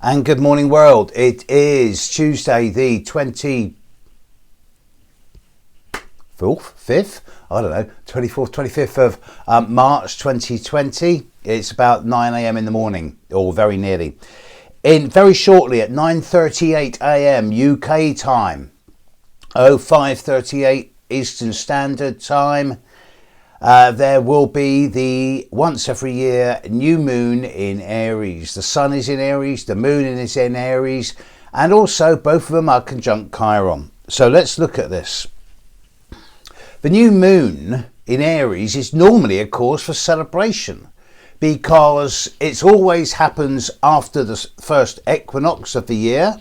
And good morning, world. It is Tuesday, the 24th, 24th, 25th of March 2020. It's about 9 a.m. in the morning, or very nearly. Very shortly at 9:38 a.m. UK time, 05:38 Eastern Standard Time, there will be the once every year new moon in Aries. The sun is in Aries, the moon is in Aries, and also both of them are conjunct Chiron. So let's look at this. The new moon in Aries is normally a cause for celebration because it always happens after the first equinox of the year.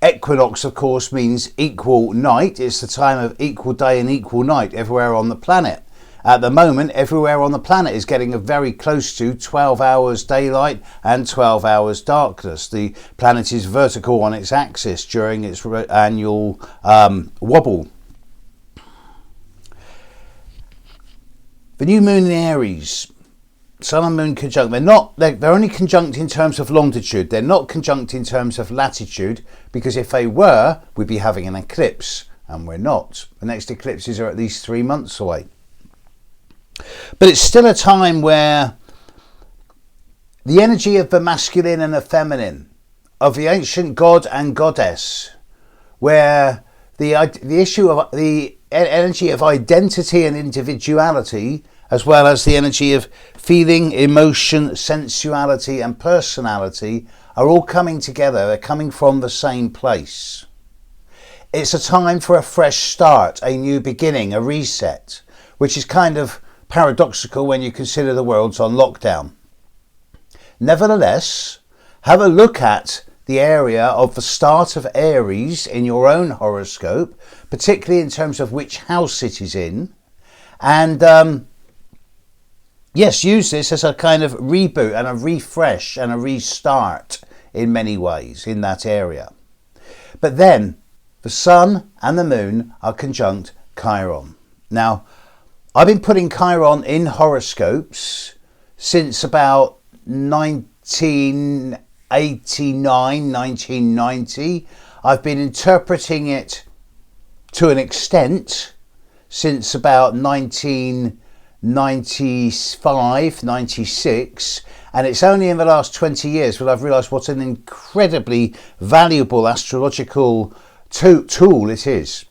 Equinox, of course, means equal night. It's the time of equal day and equal night everywhere on the planet. At the moment, everywhere on the planet is getting very close to 12 hours daylight and 12 hours darkness. The planet is vertical on its axis during its annual wobble. The new moon in Aries, sun and moon conjunct. They're only conjunct in terms of longitude. They're not conjunct in terms of latitude, because if they were, we'd be having an eclipse, and we're not. The next eclipses are at least 3 months away. But it's still a time where the energy of the masculine and the feminine, of the ancient god and goddess, where the issue of the energy of identity and individuality, as well as the energy of feeling, emotion, sensuality and personality, are all coming together. They're coming from the same place. It's a time for a fresh start, a new beginning, a reset, which is kind of paradoxical when you consider the world's on lockdown. Nevertheless, have a look at the area of the start of Aries in your own horoscope, particularly in terms of which house it is in, and yes, use this as a kind of reboot and a refresh and a restart in many ways in that area. But then the sun and the moon are conjunct Chiron. Now, I've been putting Chiron in horoscopes since about 1989, 1990. I've been interpreting it to an extent since about 1995, 96, and it's only in the last 20 years that I've realised what an incredibly valuable astrological tool it is.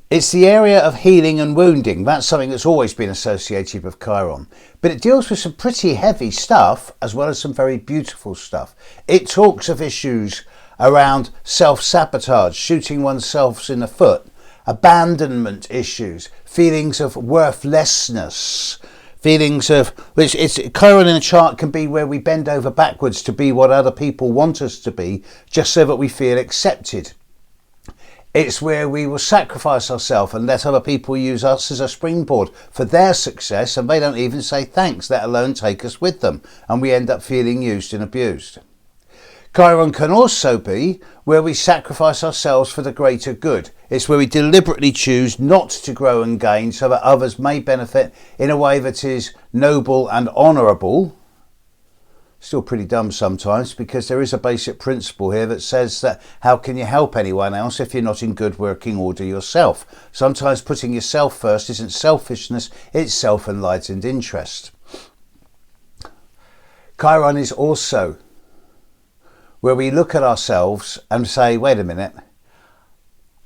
It's the area of healing and wounding. That's something that's always been associated with Chiron. But it deals with some pretty heavy stuff as well as some very beautiful stuff. It talks of issues around self-sabotage, shooting oneself in the foot, abandonment issues, feelings of worthlessness, feelings of Chiron in a chart can be where we bend over backwards to be what other people want us to be, just so that we feel accepted. It's where we will sacrifice ourselves and let other people use us as a springboard for their success, and they don't even say thanks, let alone take us with them, and we end up feeling used and abused. Chiron can also be where we sacrifice ourselves for the greater good. It's where we deliberately choose not to grow and gain so that others may benefit in a way that is noble and honourable. Still pretty dumb sometimes, because there is a basic principle here that says that how can you help anyone else if you're not in good working order yourself? Sometimes putting yourself first isn't selfishness, it's self-enlightened interest. Chiron is also where we look at ourselves and say, wait a minute,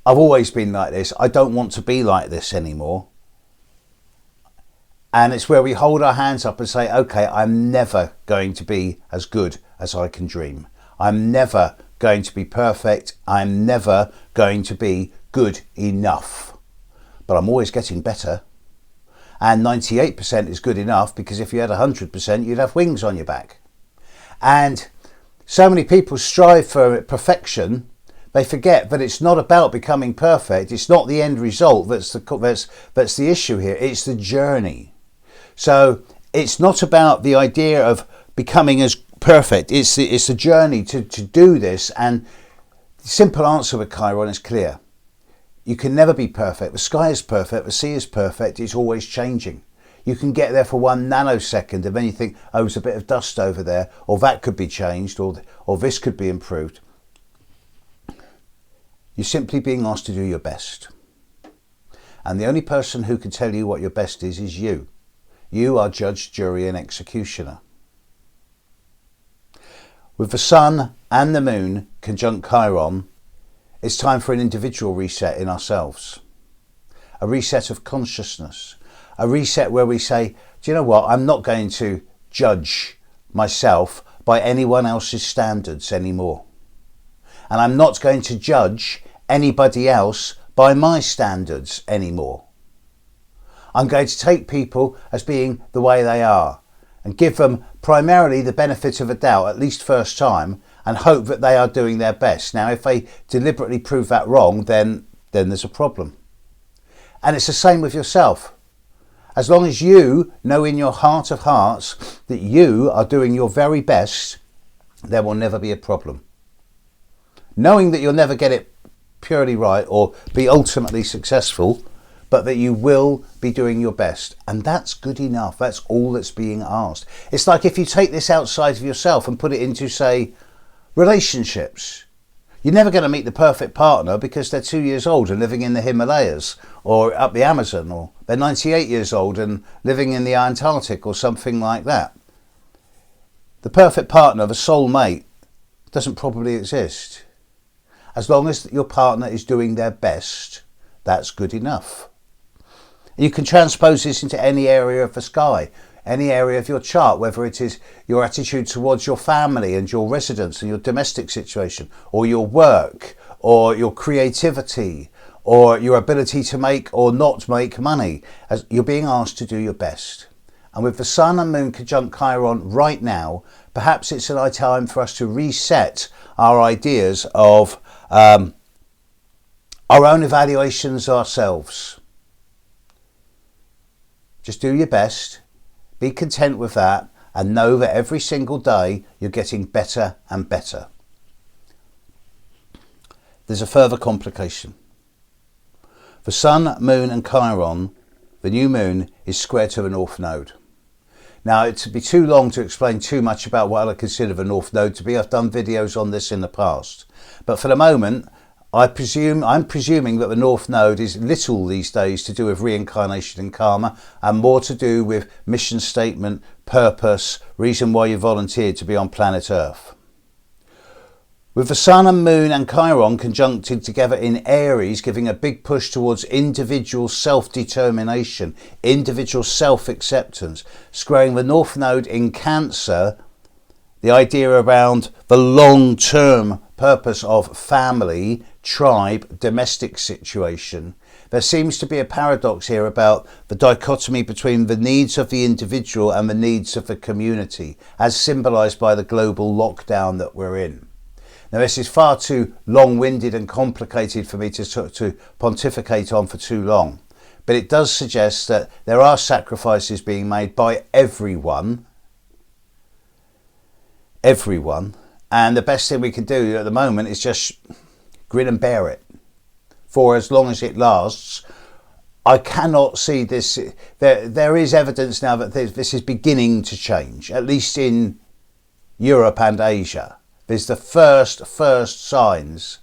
I've always been like this, I don't want to be like this anymore. And it's where we hold our hands up and say, okay, I'm never going to be as good as I can dream. I'm never going to be perfect. I'm never going to be good enough. But I'm always getting better. And 98% is good enough, because if you had 100%, you'd have wings on your back. And so many people strive for perfection. They forget that it's not about becoming perfect. It's not the end result that's the issue here. It's the journey. So it's not about the idea of becoming as perfect. It's the journey to do this. And the simple answer with Chiron is clear. You can never be perfect. The sky is perfect. The sea is perfect. It's always changing. You can get there for 1 nanosecond and then you think, oh, there's a bit of dust over there, or that could be changed, or this could be improved. You're simply being asked to do your best. And the only person who can tell you what your best is you. You are judge, jury and executioner. With the sun and the moon conjunct Chiron, it's time for an individual reset in ourselves. A reset of consciousness. A reset where we say, do you know what? I'm not going to judge myself by anyone else's standards anymore. And I'm not going to judge anybody else by my standards anymore. I'm going to take people as being the way they are and give them primarily the benefit of a doubt, at least first time, and hope that they are doing their best. Now, if they deliberately prove that wrong, then there's a problem. And it's the same with yourself. As long as you know in your heart of hearts that you are doing your very best, there will never be a problem. Knowing that you'll never get it purely right or be ultimately successful, but that you will be doing your best. And that's good enough. That's all that's being asked. It's like if you take this outside of yourself and put it into, say, relationships. You're never going to meet the perfect partner because they're 2 years old and living in the Himalayas or up the Amazon, or they're 98 years old and living in the Antarctic or something like that. The perfect partner, the soul mate, doesn't probably exist. As long as your partner is doing their best, that's good enough. You can transpose this into any area of the sky, any area of your chart, whether it is your attitude towards your family and your residence and your domestic situation, or your work, or your creativity, or your ability to make or not make money. As you're being asked to do your best. And with the sun and moon conjunct Chiron right now, perhaps it's a time for us to reset our ideas of our own evaluations ourselves. Just do your best, be content with that, and know that every single day you're getting better and better. There's a further complication. For Sun, Moon and Chiron, the new moon is square to the North Node. Now, it would be too long to explain too much about what I consider the North Node to be. I've done videos on this in the past. But for the moment, I'm presuming that the North Node is little these days to do with reincarnation and karma, and more to do with mission statement, purpose, reason why you volunteered to be on planet Earth. With the Sun and Moon and Chiron conjuncted together in Aries, giving a big push towards individual self-determination, individual self-acceptance, squaring the North Node in Cancer, the idea around the long-term purpose of family, tribe, domestic situation. There seems to be a paradox here about the dichotomy between the needs of the individual and the needs of the community, as symbolised by the global lockdown that we're in. Now, this is far too long-winded and complicated for me to pontificate on for too long, but it does suggest that there are sacrifices being made by everyone, and the best thing we can do at the moment is just grin and bear it for as long as it lasts. I cannot see this. There is evidence now that this is beginning to change, at least in Europe and Asia. There's the first signs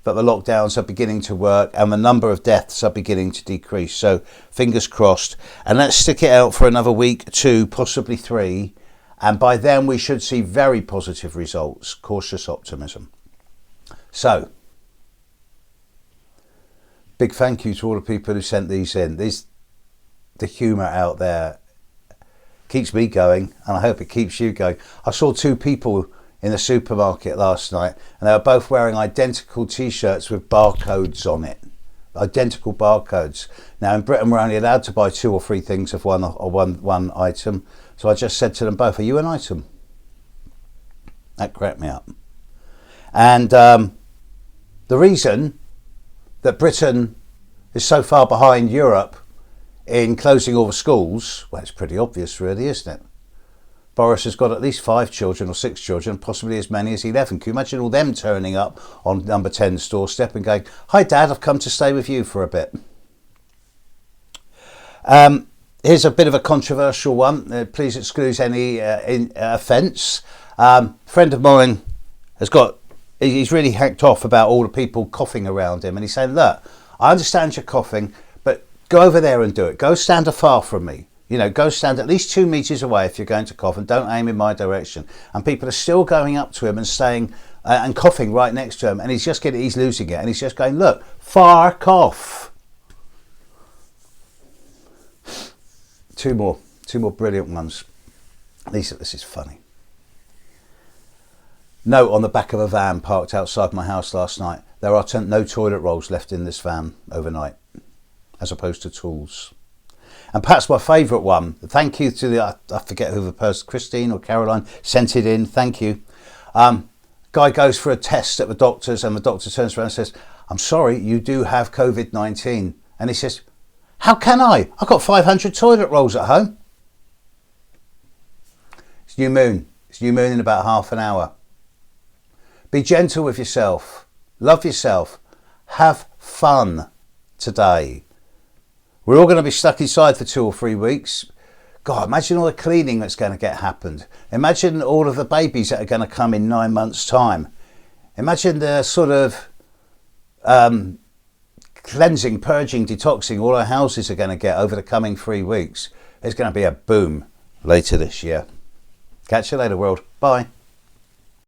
that the lockdowns are beginning to work and the number of deaths are beginning to decrease. So fingers crossed. And let's stick it out for another week, 2, possibly 3. And by then we should see very positive results. Cautious optimism. So, big thank you to all the people who sent these in. The humour out there keeps me going, and I hope it keeps you going. I saw 2 people in the supermarket last night, and they were both wearing identical t-shirts with barcodes on it. Identical barcodes. Now in Britain we're only allowed to buy 2 or 3 things of one item. So I just said to them both, are you an item? That cracked me up. And the reason that Britain is so far behind Europe in closing all the schools, well, it's pretty obvious really, isn't it? Boris has got at least 5 children or 6 children, possibly as many as 11. Can you imagine all them turning up on number 10's doorstep and going, hi Dad, I've come to stay with you for a bit. Here's a bit of a controversial one. Please excuse any offence. Friend of mine he's really hacked off about all the people coughing around him, and he's saying, look, I understand you're coughing, but go over there and do it. Go stand afar from me. You know, go stand at least 2 meters away if you're going to cough, and don't aim in my direction. And people are still going up to him and saying and coughing right next to him, and he's losing it, and he's just going, look, far cough. Two more brilliant ones. This is funny. Note on the back of a van parked outside my house last night. There are no toilet rolls left in this van overnight, as opposed to tools. And perhaps my favourite one, thank you to I forget who the person, Christine or Caroline, sent it in, thank you. Guy goes for a test at the doctor's, and the doctor turns around and says, I'm sorry, you do have COVID-19. And he says, how can I? I've got 500 toilet rolls at home. It's new moon. It's new moon in about half an hour. Be gentle with yourself. Love yourself. Have fun today. We're all going to be stuck inside for 2 or 3 weeks. God, imagine all the cleaning that's going to get happened. Imagine all of the babies that are going to come in 9 months' time. Imagine the sort of cleansing, purging, detoxing all our houses are going to get over the coming 3 weeks. There's going to be a boom later this year. Catch you later, world. Bye.